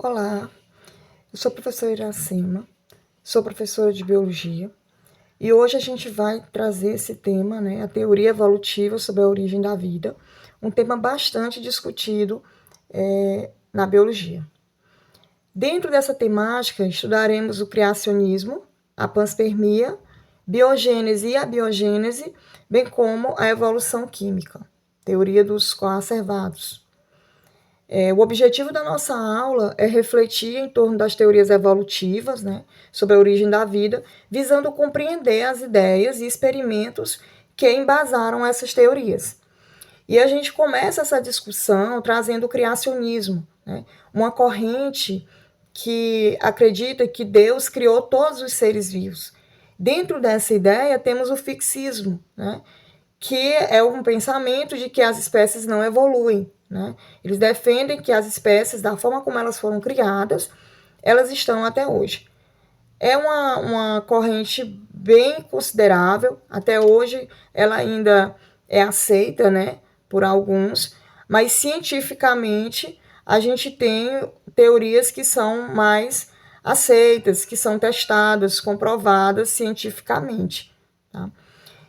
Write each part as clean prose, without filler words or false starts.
Olá, eu sou a professora Iracema, sou professora de Biologia e hoje a gente vai trazer esse tema, a teoria evolutiva sobre a origem da vida, um tema bastante discutido na Biologia. Dentro dessa temática, estudaremos o criacionismo, a panspermia, biogênese e abiogênese, bem como a evolução química, teoria dos coacervados. O objetivo da nossa aula é refletir em torno das teorias evolutivas, sobre a origem da vida, visando compreender as ideias e experimentos que embasaram essas teorias. E a gente começa essa discussão trazendo o criacionismo, uma corrente que acredita que Deus criou todos os seres vivos. Dentro dessa ideia temos o fixismo, que é um pensamento de que as espécies não evoluem. Eles defendem que as espécies, da forma como elas foram criadas, elas estão até hoje. É uma corrente bem considerável, até hoje ela ainda é aceita, por alguns, mas cientificamente a gente tem teorias que são mais aceitas, que são testadas, comprovadas cientificamente. Tá?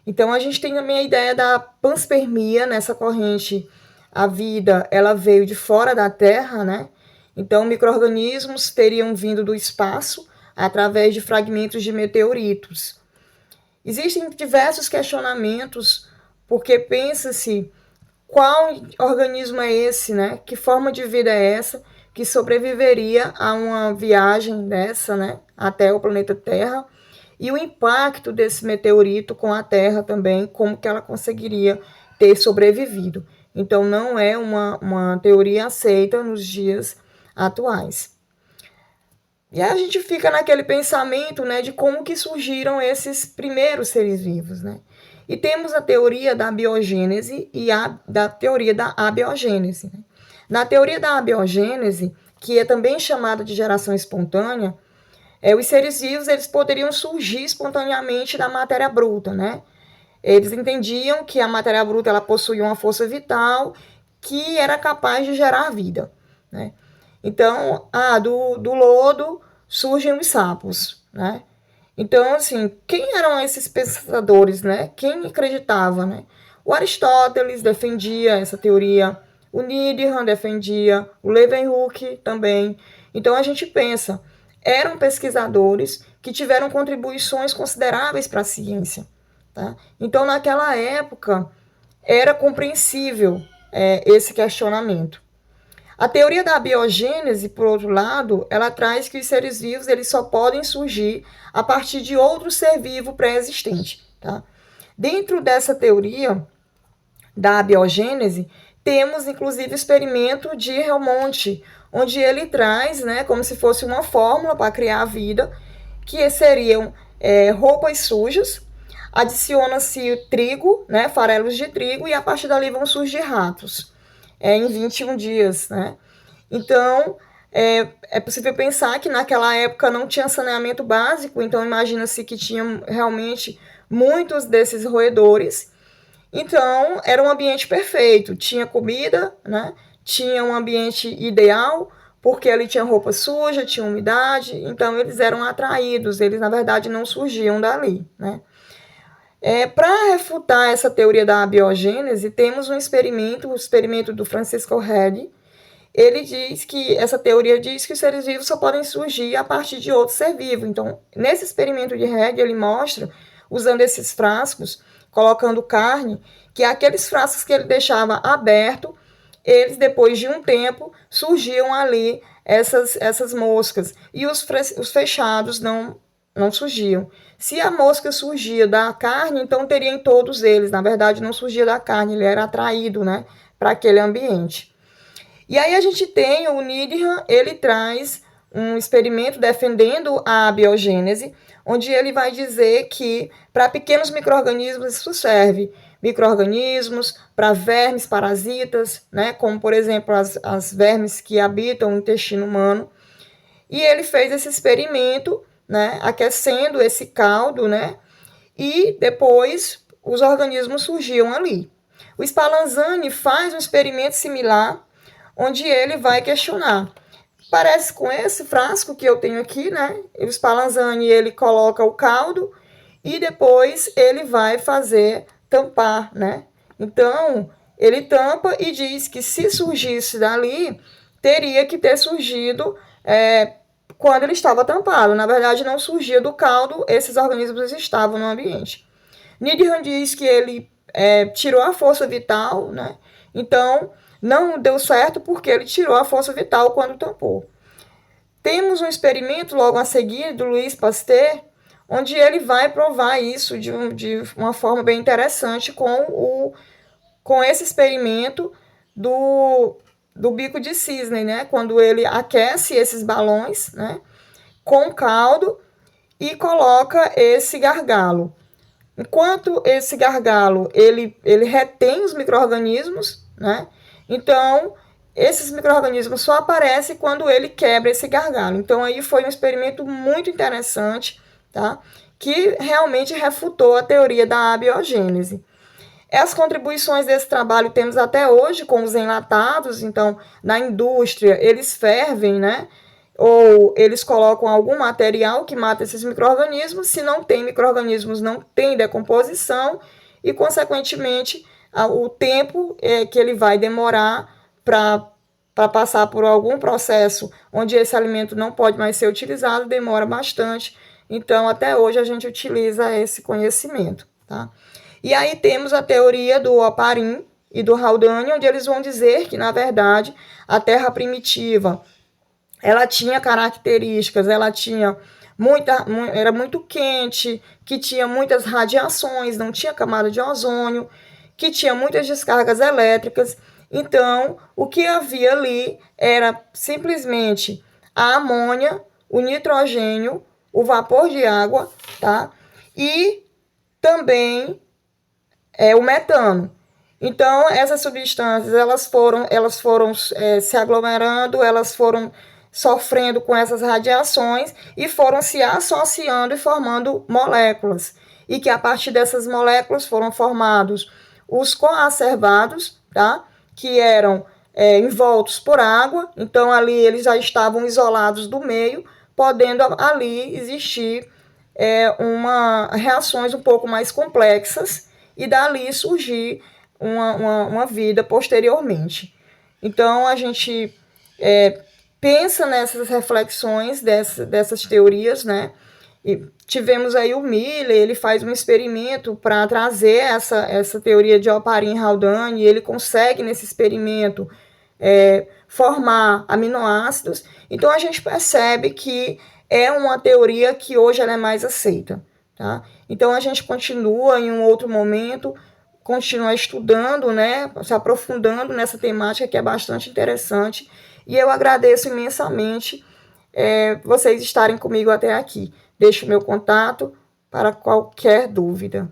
Então a gente tem também a ideia da panspermia nessa corrente. A vida ela veio de fora da Terra, Então micro-organismos teriam vindo do espaço através de fragmentos de meteoritos. Existem diversos questionamentos, porque pensa-se qual organismo é esse, Que forma de vida é essa que sobreviveria a uma viagem dessa, até o planeta Terra, e o impacto desse meteorito com a Terra também, como que ela conseguiria ter sobrevivido. Então, não é uma teoria aceita nos dias atuais. E aí a gente fica naquele pensamento, de como que surgiram esses primeiros seres vivos, E temos a teoria da biogênese e da teoria da abiogênese. Na teoria da abiogênese, que é também chamada de geração espontânea, os seres vivos eles poderiam surgir espontaneamente da matéria bruta, Eles entendiam que a matéria bruta ela possuía uma força vital que era capaz de gerar vida, Então, do lodo surgem os sapos, Então, assim, quem eram esses pensadores, Quem acreditava, O Aristóteles defendia essa teoria, o Niederhan defendia, o Leeuwenhoek também. Então, a gente pensa, eram pesquisadores que tiveram contribuições consideráveis para a ciência. Tá? Então, naquela época, era compreensível esse questionamento. A teoria da biogênese, por outro lado, ela traz que os seres vivos eles só podem surgir a partir de outro ser vivo pré-existente. Tá? Dentro dessa teoria da biogênese, temos inclusive o experimento de Helmont, onde ele traz, como se fosse uma fórmula para criar a vida, que seriam roupas sujas, adiciona-se trigo, farelos de trigo, e a partir dali vão surgir ratos, em 21 dias, Então, é possível pensar que naquela época não tinha saneamento básico, então imagina-se que tinham realmente muitos desses roedores. Então, era um ambiente perfeito, tinha comida, tinha um ambiente ideal, porque ali tinha roupa suja, tinha umidade, então eles eram atraídos, eles na verdade não surgiam dali, Para refutar essa teoria da abiogênese, temos um experimento, o experimento do Francisco Redi. Ele diz que, essa teoria diz que os seres vivos só podem surgir a partir de outro ser vivo. Então, nesse experimento de Redi, ele mostra, usando esses frascos, colocando carne, que aqueles frascos que ele deixava aberto, eles, depois de um tempo, surgiam ali essas moscas. E os fechados não surgiam. Se a mosca surgia da carne, então teria em todos eles. Na verdade, não surgia da carne, ele era atraído, para aquele ambiente. E aí a gente tem o Niederhan, ele traz um experimento defendendo a biogênese, onde ele vai dizer que para pequenos micro-organismos isso serve. Micro-organismos, para vermes parasitas, como por exemplo as vermes que habitam o intestino humano. E ele fez esse experimento, aquecendo esse caldo, e depois os organismos surgiam ali. O Spallanzani faz um experimento similar, onde ele vai questionar Parece com esse frasco que eu tenho aqui, né? O Spallanzani, ele coloca o caldo e depois ele vai fazer tampar, né? Então, ele tampa e diz que se surgisse dali, teria que ter surgido quando ele estava tampado. Na verdade, não surgia do caldo, esses organismos estavam no ambiente. Needham diz que ele tirou a força vital, né? Então, não deu certo porque ele tirou a força vital quando tampou. Temos um experimento logo a seguir do Louis Pasteur, onde ele vai provar isso de uma forma bem interessante com esse experimento do bico de cisne, né? Quando ele aquece esses balões, né? Com caldo e coloca esse gargalo. Enquanto esse gargalo ele retém os micro-organismos, né? Então, esses micro-organismos só aparecem quando ele quebra esse gargalo. Então, aí foi um experimento muito interessante, tá? Que realmente refutou a teoria da abiogênese. As contribuições desse trabalho temos até hoje com os enlatados. Então, na indústria, eles fervem, né? Ou eles colocam algum material que mata esses micro-organismos. Se não tem micro-organismos, não tem decomposição e, consequentemente, o tempo que ele vai demorar para passar por algum processo onde esse alimento não pode mais ser utilizado, demora bastante. Então, até hoje, a gente utiliza esse conhecimento, tá? E aí temos a teoria do Oparin e do Haldane, onde eles vão dizer que, na verdade, a Terra primitiva ela tinha características, ela tinha era muito quente, que tinha muitas radiações, não tinha camada de ozônio, que tinha muitas descargas elétricas. Então, o que havia ali era simplesmente a amônia, o nitrogênio, o vapor de água, tá? E também o metano. Então, essas substâncias elas foram se aglomerando, elas foram sofrendo com essas radiações e foram se associando e formando moléculas. E que a partir dessas moléculas foram formados os coacervados, tá? Que eram envoltos por água. Então, ali eles já estavam isolados do meio, podendo ali existir reações um pouco mais complexas e dali surgir uma vida posteriormente. Então, a gente pensa nessas reflexões dessas teorias, né? E tivemos aí o Miller, ele faz um experimento para trazer essa teoria de Oparin-Haldane, e ele consegue, nesse experimento, formar aminoácidos. Então, a gente percebe que é uma teoria que hoje ela é mais aceita, tá? Então, a gente continua em um outro momento, continua estudando, né, se aprofundando nessa temática que é bastante interessante, e eu agradeço imensamente vocês estarem comigo até aqui. Deixo o meu contato para qualquer dúvida.